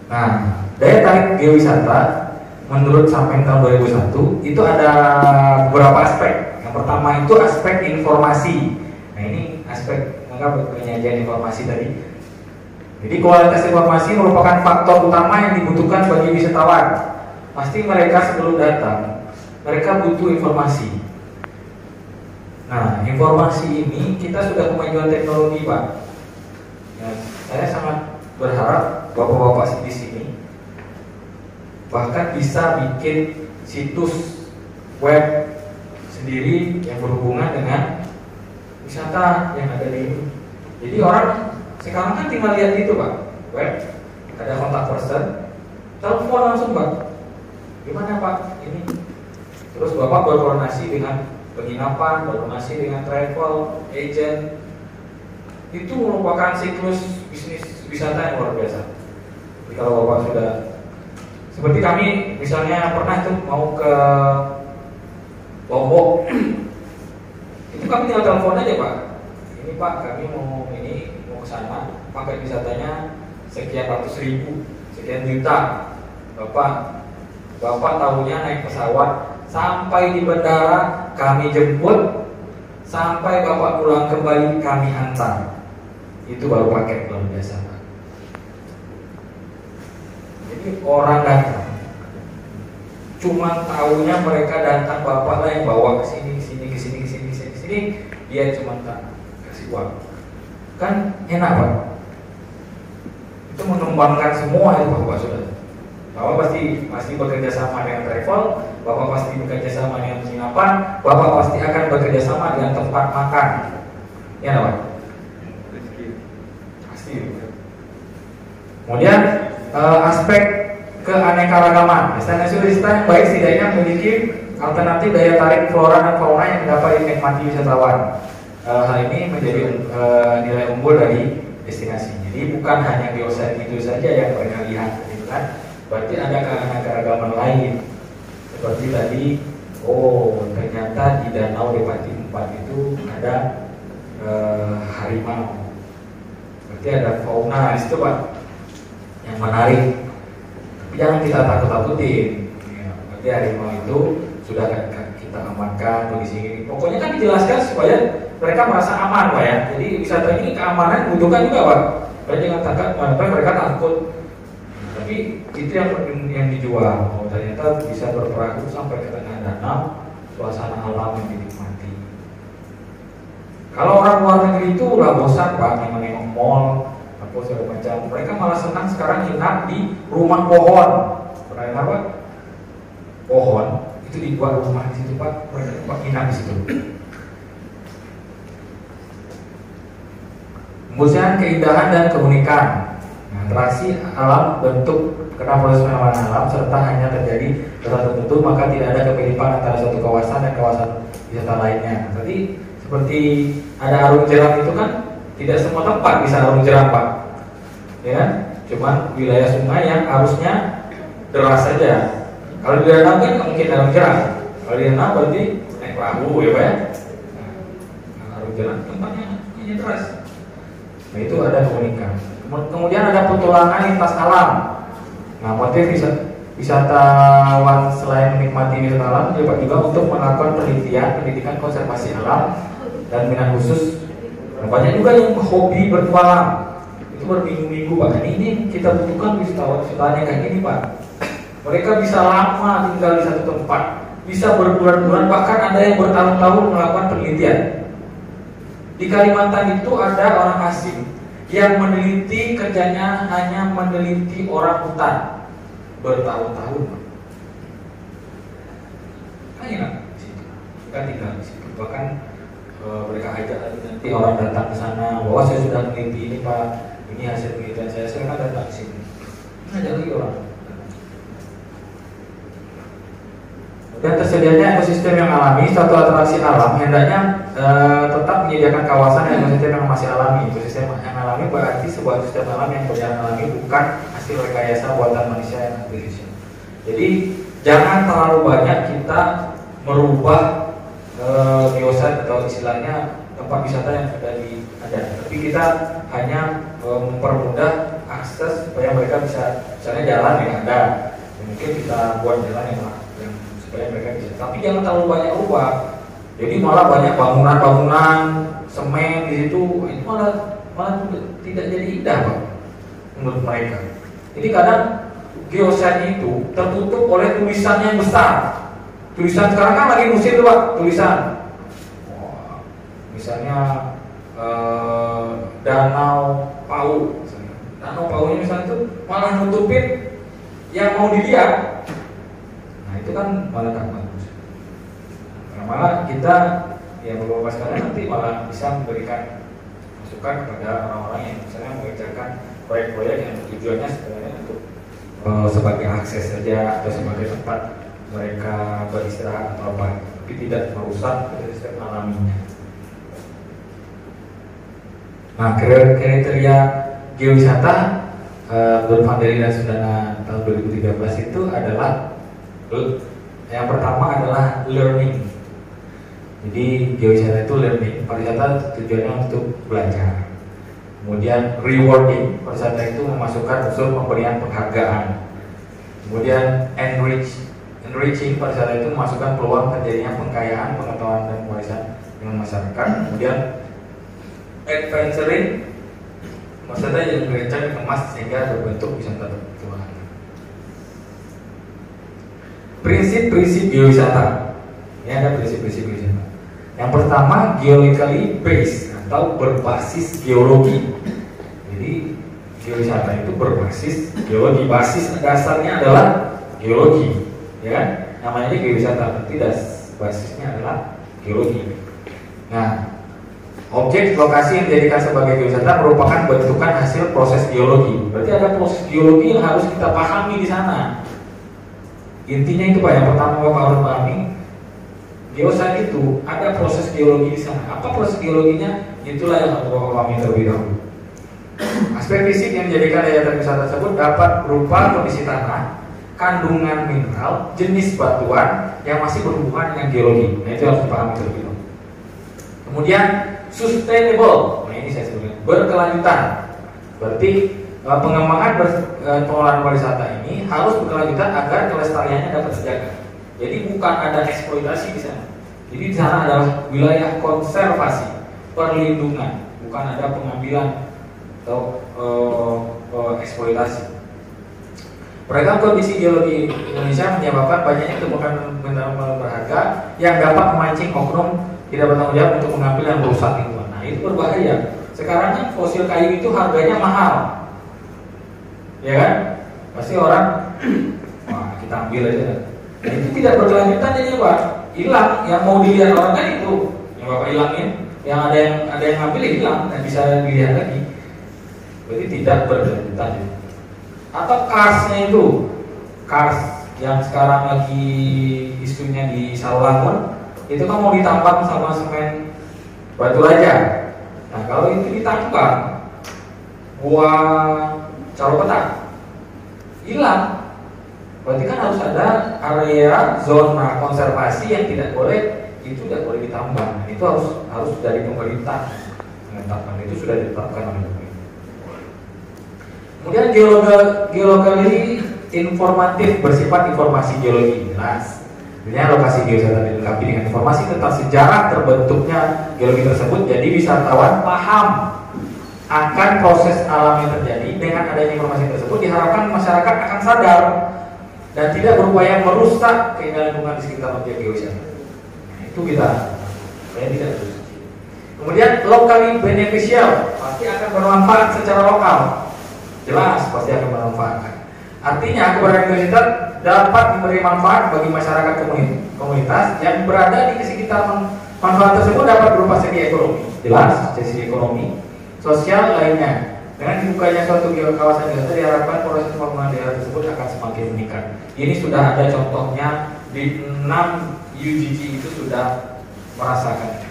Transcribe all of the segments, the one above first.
Nah, daya tarik geowisata menurut Sapeng tahun 2001 itu ada beberapa aspek. Yang pertama itu aspek informasi. Nah, ini aspek penyajian informasi tadi. Jadi kualitas informasi merupakan faktor utama yang dibutuhkan bagi wisatawan. Pasti mereka sebelum datang, mereka butuh informasi. Nah, informasi ini kita sudah kemajuan teknologi, Pak. Ya, saya sangat berharap bapak-bapak di sini bahkan bisa bikin situs web sendiri yang berhubungan dengan wisata yang ada di ini. Jadi orang sekarang kan tinggal lihat itu, Pak, web, ada kontak person, telepon langsung, Pak. Gimana, Pak? Ini. Terus Bapak berkoordinasi dengan penginapan, berkoordinasi dengan travel agent. Itu merupakan siklus bisnis wisata yang luar biasa. Jadi kalau Bapak sudah, seperti kami misalnya pernah tuh mau ke Lombok, itu kami tinggal telepon aja, Pak. Ini Pak, kami mau ke sana, paket wisatanya sekian ratus ribu, sekian juta. Bapak tahunya naik pesawat sampai di bandara kami jemput, sampai Bapak pulang kembali kami antar. Itu baru paket luar biasa, Pak. Jadi orang datang, cuma tahunya mereka datang, Bapak lah yang bawa ke sini, dia cuma tak kasih uang. Kan enak, Pak. Itu menumbangkan semua itu, Bapak sudah. Bapak pasti bekerja sama dengan travel, Bapak pasti bekerja sama dengan penginapan, Bapak pasti akan bekerja sama dengan tempat makan. Ya, Pak. Pasti. Kemudian aspek keanekaragaman. Destinasi wisata yang baik setidaknya memiliki alternatif daya tarik flora dan fauna yang dapat dinikmati wisatawan. Hal ini menjadi nilai unggul dari destinasi. Jadi bukan hanya geoset itu saja yang mereka lihat, gitu kan? Berarti ada keanekaragaman lain. Seperti tadi, ternyata di Danau Depati 4 itu ada harimau. Berarti ada fauna di situ, Pak, yang menarik. Tapi jangan kita takut-takutin. Ya, berarti harimau itu sudah kita amankan di sini. Pokoknya kan dijelaskan supaya mereka merasa aman, Pak, ya. Jadi wisata ini keamanan dibutuhkan juga, Pak. Jangan takut, mereka takut. Tapi itu yang dijual. Ternyata bisa berperahu sampai ke tengah danau, suasana alam yang dinikmati. Kalau orang luar negeri itu udah bosan, Pak, nengok mall, apa segala macam. Mereka malah senang sekarang hinap di rumah pohon. Pernah dengar, Pak? Pohon itu dibuat rumah di situ, Pak. Mereka hinap di situ. Kemudian keindahan dan keunikan. Atraksi alam bentuk karena proses penamaan alam serta hanya terjadi tempat tertentu, maka tidak ada kemiripan antara suatu kawasan dan kawasan wisata lainnya. Tadi seperti ada arung jeram itu kan tidak semua tempat bisa arung jeram, Pak, ya kan? Cuman wilayah sungai yang arusnya deras saja. Kalau di danau kan mungkin arung jeram. Kalau di danau berarti naik perahu, ya, Pak, ya. Nah, arung jeram tempatnya deras. Nah, itu ada keunikan. Kemudian ada petualangan lintas alam. Nah, motif wisatawan selain menikmati wisata alam dapat juga untuk melakukan pendidikan konservasi alam dan minat khusus. Nah, banyak juga yang hobi bertualang. Itu berminggu-minggu, Pak. Ini kita butuhkan wisatawan yang kayak gini, Pak. Mereka bisa lama tinggal di satu tempat, bisa berbulan-bulan, bahkan ada yang bertahun-tahun melakukan penelitian. Di Kalimantan itu ada orang asing yang meneliti, kerjanya hanya meneliti orang hutan bertahun-tahun. Kan enak di situ, kan tinggal di situ. Bahkan mereka ajak nanti orang datang ke sana, bahwa saya sudah meneliti ini, Pak, ini hasil penelitian saya, silakan datang ke sini. Ajak lagi orang. Dan tersedianya ekosistem yang alami, suatu atraksi alam hendaknya tetap menyediakan kawasan ekosistem yang masih alami. Ekosistem yang alami berarti sebuah sistem alam yang berjalan alami, bukan hasil rekayasa buatan manusia yang artificial. Jadi jangan terlalu banyak kita merubah geoset atau istilahnya tempat wisata yang ada, tapi kita hanya mempermudah akses supaya mereka bisa, misalnya jalan yang ada, ya mungkin kita buat jalan yang supaya mereka bisa. Tapi jangan terlalu banyak rubah. Jadi malah banyak bangunan-bangunan semen di situ, itu malah tidak jadi indah, Pak, menurut mereka. Jadi kadang geoset itu tertutup oleh tulisan yang besar. Tulisan sekarang kan lagi musim tuh, Pak, tulisan. Misalnya Danau Pau, misalnya. Danau Paunya misalnya itu malah nutupin yang mau dilihat. Nah itu kan malah gak bagus. Nah, malah kita yang Bapak sekalian nanti malah bisa memberikan masukan kepada orang-orang yang misalnya mengerjakan proyek-proyek yang tujuannya sebenarnya untuk sebagai akses saja atau sebagai tempat mereka beristirahat atau apa, tapi tidak merusak ekosistem alaminya. Nah, kriteria geowisata menurut Van der Lee dan Sundana tahun 2013 itu adalah yang pertama adalah learning. Jadi geowisata itu learning, pariwisata tujuannya untuk belajar. Kemudian rewarding, pariwisata itu memasukkan unsur pemberian penghargaan. Kemudian enriching, pariwisata itu memasukkan peluang terjadinya pengkayaan, pengetahuan dan warisan dengan masyarakat. Kemudian adventuring, maksudnya yang dirancang dikemas sehingga berbentuk wisata bertujuan. Prinsip-prinsip geowisata. Ini ada prinsip-prinsip geowisata. Yang pertama, geologically based atau berbasis geologi. Jadi geowisata itu berbasis geologi, basis dasarnya adalah geologi, ya kan? Namanya geowisata, berarti basisnya adalah geologi. Nah, objek lokasi yang dijadikan sebagai geowisata merupakan bentukan hasil proses geologi. Berarti ada proses geologi yang harus kita pahami di sana. Intinya itu Pak, yang pertama Bapak harus pahami, geowisata itu ada proses geologi di sana. Apa proses geologinya? Itulah yang harus Bapak pahami terlebih dahulu. Aspek fisik yang dijadikan daya tarik wisata tersebut dapat berupa kondisi tanah, kandungan mineral, jenis batuan yang masih berhubungan dengan geologi. Nah itu harus dipahami terlebih dahulu. Kemudian sustainable, nah ini saya sebutkan berkelanjutan. Berarti pengembangan pengelolaan pariwisata ini harus berkelanjutan agar kelestariannya dapat terjaga. Jadi bukan ada eksploitasi di sana. Jadi di sana adalah wilayah konservasi, perlindungan, bukan ada pengambilan atau eksploitasi. Beragam kondisi geologi Indonesia menyebabkan banyaknya temukan mineral berharga yang dapat memancing oknum tidak bertanggung jawab untuk mengambil dan merusak lingkungan. Nah itu berbahaya. Sekarang kan fosil kayu itu harganya mahal, ya kan? Pasti orang, wah kita ambil aja. Nah, itu tidak berkelanjutan jadi Pak, hilang. Yang mau dilihat orang kan itu, yang Bapak hilangin, yang ada yang ngambil hilang dan bisa dilihat lagi. Berarti tidak berkelanjutan. Atau karsnya itu, kars yang sekarang lagi isunya di Sawangun, itu kan mau ditambang sama semen batu aja. Nah kalau itu ditambang, buah caropetak hilang. Berarti kan harus ada area zona konservasi yang tidak boleh, itu tidak boleh ditambang. Nah, itu harus dari pemerintah menetapkan, itu sudah ditetapkan oleh pemerintah. Kemudian geologically informatif, bersifat informasi geologi, jelas. Sebenarnya lokasi geowisata dilengkapi dengan informasi tentang sejarah terbentuknya geologi tersebut, jadi wisatawan paham akan proses alam yang terjadi. Dengan adanya informasi tersebut diharapkan masyarakat akan sadar dan tidak berupaya merusak keindahan lingkungan di sekitar objek geowisata. Nah, itu kita tidak terus. Kemudian locally beneficial, pasti akan bermanfaat secara lokal. Jelas pasti akan bermanfaat. Artinya keberadaan geowisata dapat memberi manfaat bagi masyarakat komunitas yang berada di sekitar. Manfaat tersebut dapat berupa segi ekonomi, jelas segi ekonomi, sosial lainnya. Dengan dibukanya suatu kawasan geowisata diharapkan proses pembangunan daerah tersebut akan semakin meningkat. Ini sudah ada contohnya di 6 UGG itu sudah merasakan.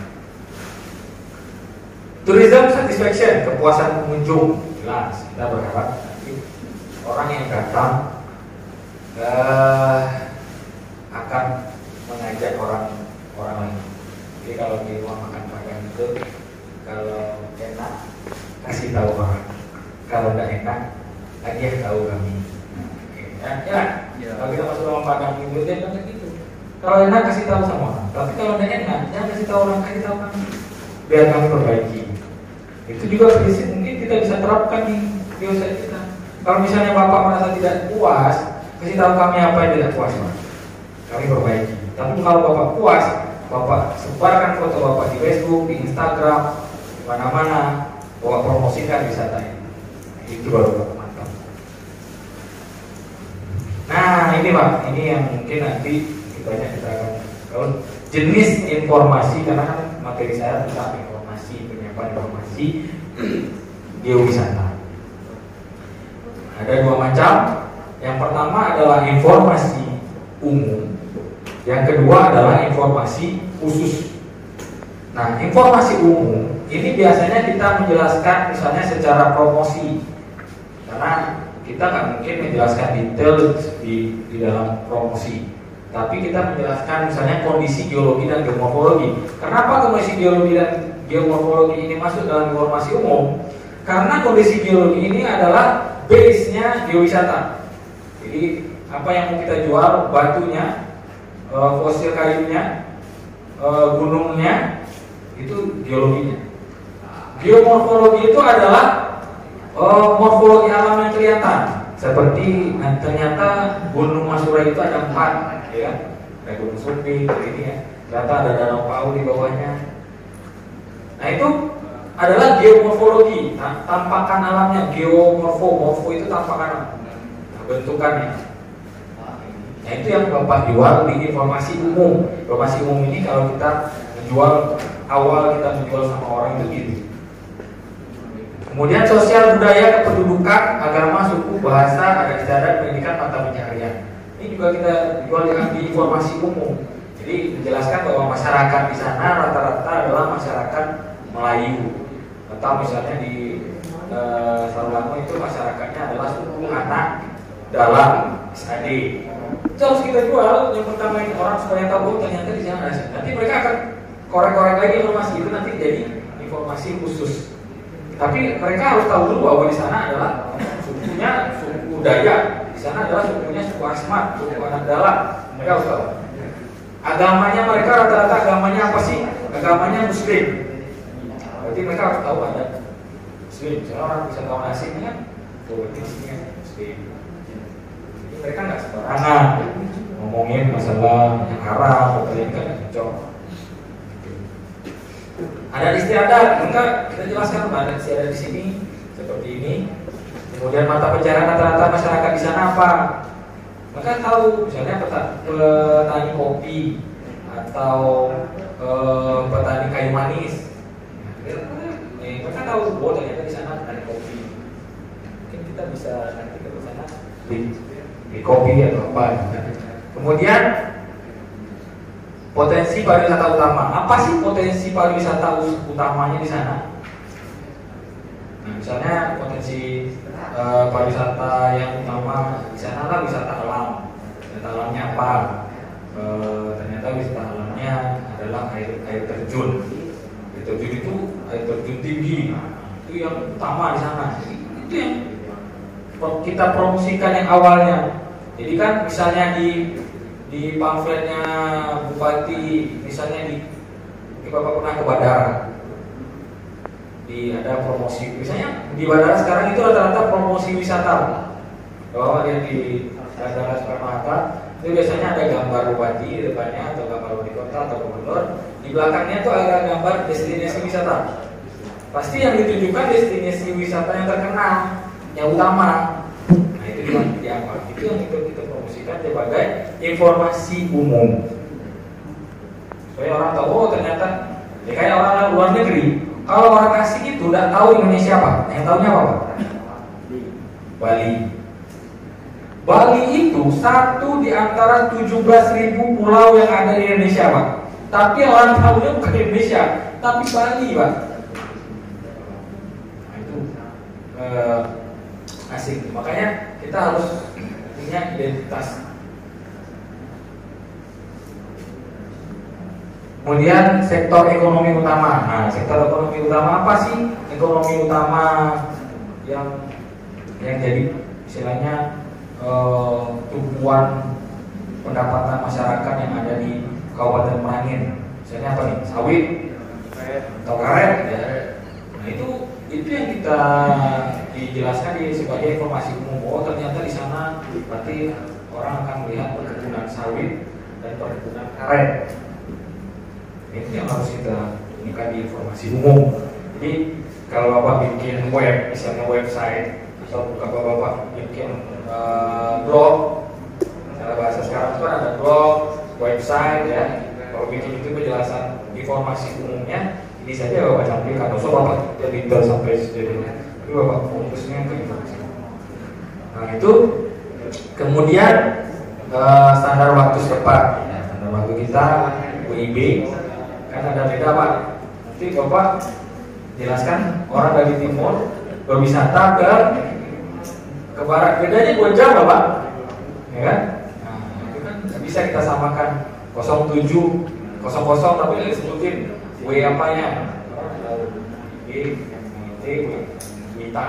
Tourism satisfaction, kepuasan pengunjung, jelas kita berharap orang yang datang akan mengajak orang lain. Jadi kalau di rumah makan Padang itu kalau enak kasih tahu orang, kalau tidak enak hadiah tahu kami. Kalau kita masuk ruang padang itu dia bilang gitu. Kalau enak kasih tahu sama orang, tapi kalau tidak enak jangan kasih tahu orang, kasih tahu kami biar kami perbaiki. Itu juga prinsip mungkin kita bisa terapkan di usaha kita. Kalau misalnya bapak merasa tidak puas, kasih tahu kami apa yang tidak puas, Pak. Kami perbaiki. Tapi kalau bapak puas, bapak sebarkan foto bapak di Facebook, di Instagram, di mana-mana, bapak promosikan wisata ini. Itu baru bapak mantap. Nah ini Pak, ini yang mungkin nanti kita akan jenis informasi, karena kan materi saya tentang informasi, penyampaian informasi geowisata. Ada dua macam. Yang pertama adalah informasi umum, yang kedua adalah informasi khusus. Nah, informasi umum ini biasanya kita menjelaskan misalnya secara promosi, karena kita nggak mungkin menjelaskan detail di dalam promosi, tapi kita menjelaskan misalnya kondisi geologi dan geomorfologi. Kenapa kondisi geologi dan geomorfologi ini masuk dalam informasi umum? Karena kondisi geologi ini adalah base-nya geowisata. Jadi apa yang mau kita jual, batunya, fosil kayunya, gunungnya, itu geologinya. Geomorfologi itu adalah morfologi alam yang kelihatan. Seperti ternyata Gunung Masura itu ada 4, ya, ada Gunung Sumbing, ini ya. Ternyata ada Danau Pau di bawahnya. Nah itu adalah geomorfologi, tampakan alamnya. Morfo itu tampakan alam, bentukannya. Nah itu yang Bapak jual di informasi umum. Informasi umum ini kalau kita menjual, awal kita menjual sama orang itu gitu. Kemudian sosial, budaya, kependudukan, agama, suku, bahasa, adat istiadat, pendidikan, mata pencaharian. Ini juga kita jual di informasi umum. Jadi menjelaskan bahwa masyarakat di sana rata-rata adalah masyarakat Melayu. Atau misalnya di Sarulango itu masyarakatnya adalah suku anak dalam SAD. Itu harus kita jual. Yang pertama ini orang supaya tahu ternyata di sana ada. Nanti mereka akan korek-korek lagi informasi itu, nanti jadi informasi khusus. Tapi mereka harus tahu dulu bahwa di sana adalah sukunya suku Dayak, di sana adalah sukunya suku Asmat, suku anak dalam. Mereka harus tahu. Agamanya mereka rata-rata agamanya apa sih? Agamanya Muslim. Berarti mereka harus tahu ada Muslim. Misalnya orang bisa tahu nasibnya, politiknya Muslim. Jadi mereka nggak sembarangan ngomongin masalah yang haram, atau ini kan cocok. Ada istiadat, maka kita jelaskan ada istiadat di sini seperti ini. Kemudian mata pencarian rata-rata masyarakat di sana apa? Maka tahu, misalnya petani kopi atau petani kayu manis. Mereka tahu, oh ternyata di sana petani kopi. Mungkin kita bisa nanti ke sana di kopi atau apa. Kemudian potensi pariwisata utama. Apa sih potensi pariwisata utamanya di sana? Nah, misalnya potensi pariwisata yang utama di sana lah wisata alam. Wisata alamnya apa? Ternyata wisata alamnya adalah air terjun. Air terjun itu air terjun tinggi. Itu yang utama di sana. Itu yang kita promosikan yang awalnya. Jadi kan misalnya di pamfletnya Bupati, misalnya di Bapak pernah ke Badara, ada promosi, misalnya di Badara sekarang itu rata-rata promosi wisata. Kalau ada di Bandara Soekarno-Hatta, itu biasanya ada gambar Bupati di depannya, atau gambar wali kota atau gubernur. Di belakangnya tuh ada gambar destinasi wisata. Pasti yang ditunjukkan destinasi wisata yang terkenal, yang utama. Nah itu yang diambil, itu yang kita promosikan sebagai informasi umum. Supaya orang tahu, oh ternyata ya kayak orang luar negeri. Kalau orang asing itu tidak tahu Indonesia apa, yang tahunya apa Pak? Bali. Bali itu satu di antara 17.000 pulau yang ada di Indonesia Pak. Tapi orang tahunya bukan Indonesia, tapi Bali Pak. Nah, itu asing. Makanya kita harus punya identitas. Kemudian sektor ekonomi utama. Nah, sektor ekonomi utama apa sih? Ekonomi utama yang jadi istilahnya tumpuan pendapatan masyarakat yang ada di Kabupaten Merangin. Misalnya apa nih? Sawit atau karet ya. Nah itu yang kita dijelaskan sebagai informasi umum. Oh ternyata di sana berarti orang akan melihat perkebunan sawit dan perkebunan karet. Itu yang harus kita berikan di informasi umum. Jadi kalau Bapak bikin web, misalnya website, atau Bapak bikin blog, cara bahasa sekarang itu ada blog, website ya. Kalau bikin itu penjelasan informasi umumnya, ini saja Bapak cantumkan. So Bapak tidak detail sampai sejauh tapi Bapak fokusnya ke informasi. Nah itu kemudian standar waktu setempat. Ya, standar waktu kita WIB kan ada beda Pak. Nanti Bapak jelaskan orang dari timur berwisata ke barat, bedanya 2 jam Bapak, ya kan? Nah itu kan bisa kita samakan 07, 00 tapi sebutin W apanya? W, T, W, kita.